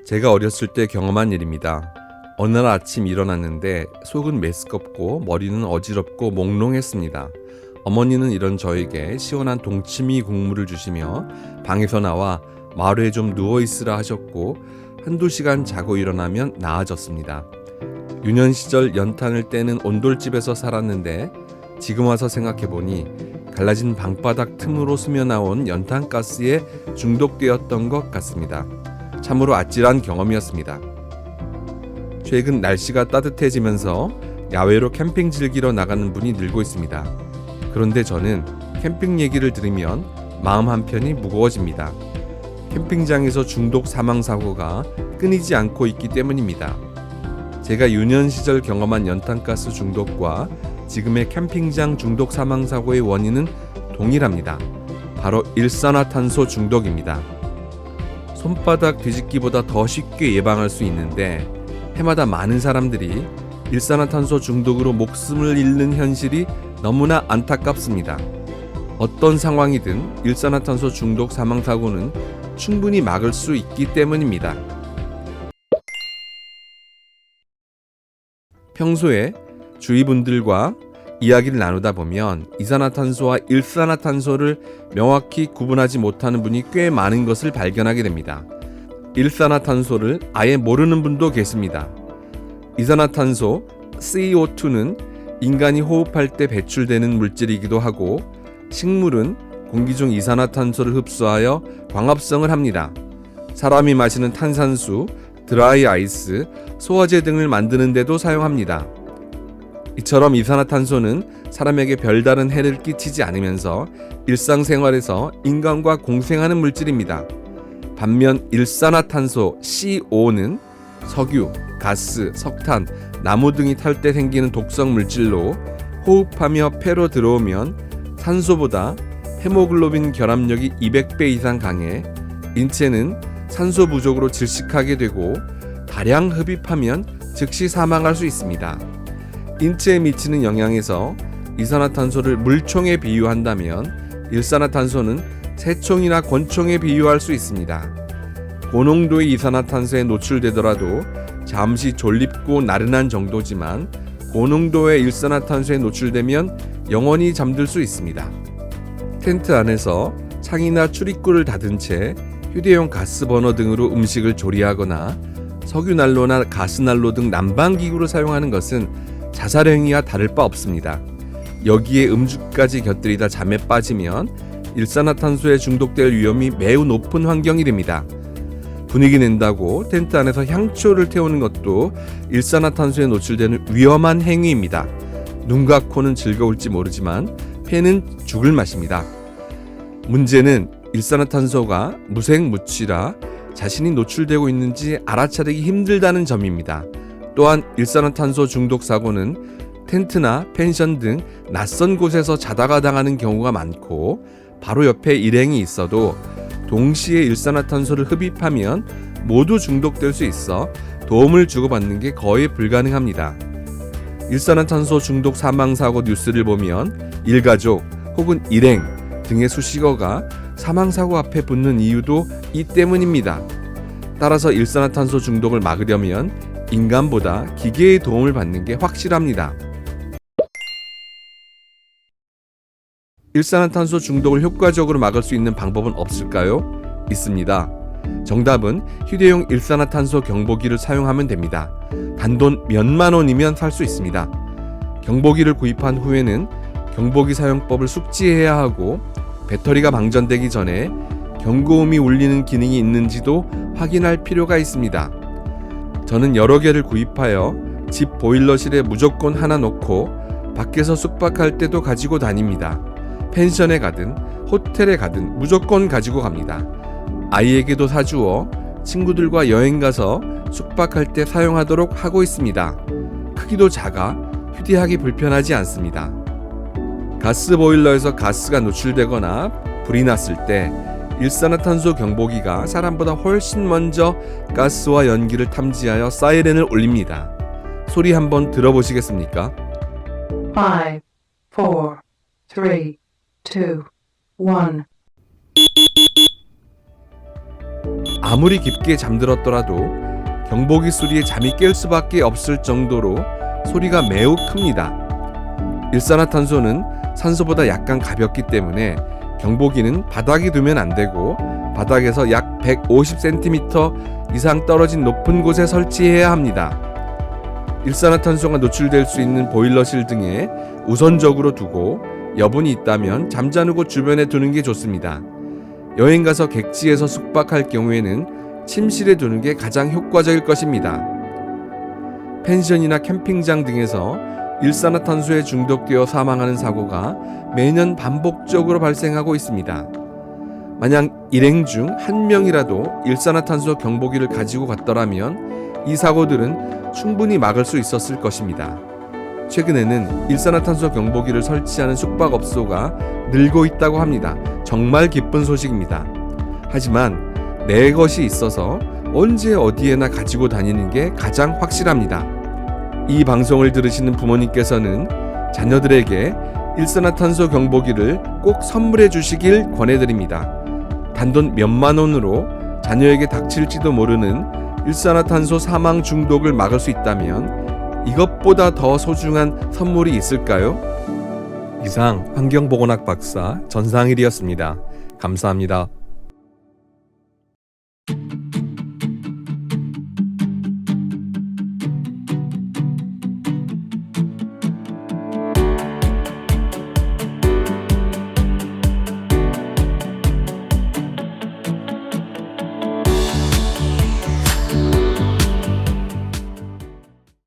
제가 어렸을 때 경험한 일입니다. 어느 날 아침 일어났는데 속은 메스껍고 머리는 어지럽고 몽롱했습니다. 어머니는 이런 저에게 시원한 동치미 국물을 주시며 방에서 나와 마루에 좀 누워있으라 하셨고 한두 시간 자고 일어나면 나아졌습니다. 유년 시절 연탄을 떼는 온돌집에서 살았는데 지금 와서 생각해보니 갈라진 방바닥 틈으로 스며나온 연탄가스에 중독되었던 것 같습니다. 참으로 아찔한 경험이었습니다. 최근 날씨가 따뜻해지면서 야외로 캠핑 즐기러 나가는 분이 늘고 있습니다. 그런데 저는 캠핑 얘기를 들으면 마음 한편이 무거워집니다. 캠핑장에서 중독 사망 사고가 끊이지 않고 있기 때문입니다. 제가 유년 시절 경험한 연탄가스 중독과 지금의 캠핑장 중독 사망 사고의 원인은 동일합니다. 바로 일산화탄소 중독입니다. 손바닥 뒤집기보다 더 쉽게 예방할 수 있는데 해마다 많은 사람들이 일산화탄소 중독으로 목숨을 잃는 현실이 너무나 안타깝습니다. 어떤 상황이든 일산화탄소 중독 사망 사고는 충분히 막을 수 있기 때문입니다. 평소에 주위 분들과 이야기를 나누다 보면 이산화탄소와 일산화탄소를 명확히 구분하지 못하는 분이 꽤 많은 것을 발견하게 됩니다. 일산화탄소를 아예 모르는 분도 계십니다. 이산화탄소 CO2는 인간이 호흡할 때 배출되는 물질이기도 하고 식물은 공기 중 이산화탄소를 흡수하여 광합성을 합니다. 사람이 마시는 탄산수, 드라이 아이스, 소화제 등을 만드는 데도 사용합니다. 이처럼 이산화탄소는 사람에게 별다른 해를 끼치지 않으면서 일상생활에서 인간과 공생하는 물질입니다. 반면 일산화탄소 CO는 석유, 가스, 석탄, 나무 등이 탈 때 생기는 독성 물질로 호흡하며 폐로 들어오면 산소보다 헤모글로빈 결합력이 200배 이상 강해 인체는 산소 부족으로 질식하게 되고 다량 흡입하면 즉시 사망할 수 있습니다. 인체에 미치는 영향에서 이산화탄소를 물총에 비유한다면 일산화탄소는 새총이나 권총에 비유할 수 있습니다. 고농도의 이산화탄소에 노출되더라도 잠시 졸립고 나른한 정도지만 고농도의 일산화탄소에 노출되면 영원히 잠들 수 있습니다. 텐트 안에서 창이나 출입구를 닫은 채 휴대용 가스버너 등으로 음식을 조리하거나 석유난로나 가스난로 등 난방기구를 사용하는 것은 자살행위와 다를 바 없습니다. 여기에 음주까지 곁들이다 잠에 빠지면 일산화탄소에 중독될 위험이 매우 높은 환경이 됩니다. 분위기 낸다고 텐트 안에서 향초를 태우는 것도 일산화탄소에 노출되는 위험한 행위입니다. 눈과 코는 즐거울지 모르지만 폐는 죽을 맛입니다. 문제는 일산화탄소가 무색무취라 자신이 노출되고 있는지 알아차리기 힘들다는 점입니다. 또한 일산화탄소 중독 사고는 텐트나 펜션 등 낯선 곳에서 자다가 당하는 경우가 많고 바로 옆에 일행이 있어도 동시에 일산화탄소를 흡입하면 모두 중독될 수 있어 도움을 주고받는 게 거의 불가능합니다. 일산화탄소 중독 사망사고 뉴스를 보면 일가족 혹은 일행 등의 수식어가 사망사고 앞에 붙는 이유도 이 때문입니다. 따라서 일산화탄소 중독을 막으려면 인간보다 기계의 도움을 받는 게 확실합니다. 일산화탄소 중독을 효과적으로 막을 수 있는 방법은 없을까요? 있습니다. 정답은 휴대용 일산화탄소 경보기를 사용하면 됩니다. 단돈 몇만 원이면 살 수 있습니다. 경보기를 구입한 후에는 경보기 사용법을 숙지해야 하고 배터리가 방전되기 전에 경고음이 울리는 기능이 있는지도 확인할 필요가 있습니다. 저는 여러 개를 구입하여 집 보일러실에 무조건 하나 놓고 밖에서 숙박할 때도 가지고 다닙니다. 펜션에 가든 호텔에 가든 무조건 가지고 갑니다. 아이에게도 사주어 친구들과 여행 가서 숙박할 때 사용하도록 하고 있습니다. 크기도 작아 휴대하기 불편하지 않습니다. 가스 보일러에서 가스가 노출되거나 불이 났을 때 일산화탄소 경보기가 사람보다 훨씬 먼저 가스와 연기를 탐지하여 사이렌을 울립니다. 소리 한번 들어보시겠습니까? 5, 4, 3, 2, 1. 아무리 깊게 잠들었더라도 경보기 소리에 잠이 깰 수밖에 없을 정도로 소리가 매우 큽니다. 일산화탄소는 산소보다 약간 가볍기 때문에 경보기는 바닥에 두면 안 되고 바닥에서 약 150cm 이상 떨어진 높은 곳에 설치해야 합니다. 일산화탄소가 노출될 수 있는 보일러실 등에 우선적으로 두고 여분이 있다면 잠자는 곳 주변에 두는 게 좋습니다. 여행 가서 객지에서 숙박할 경우에는 침실에 두는 게 가장 효과적일 것입니다. 펜션이나 캠핑장 등에서 일산화탄소에 중독되어 사망하는 사고가 매년 반복적으로 발생하고 있습니다. 만약 일행 중 한 명이라도 일산화탄소 경보기를 가지고 갔더라면 이 사고들은 충분히 막을 수 있었을 것입니다. 최근에는 일산화탄소 경보기를 설치하는 숙박업소가 늘고 있다고 합니다. 정말 기쁜 소식입니다. 하지만 내 것이 있어서 언제 어디에나 가지고 다니는 게 가장 확실합니다. 이 방송을 들으시는 부모님께서는 자녀들에게 일산화탄소 경보기를 꼭 선물해 주시길 권해드립니다. 단돈 몇만 원으로 자녀에게 닥칠지도 모르는 일산화탄소 사망 중독을 막을 수 있다면 이것보다 더 소중한 선물이 있을까요? 이상 환경보건학 박사 전상일이었습니다. 감사합니다.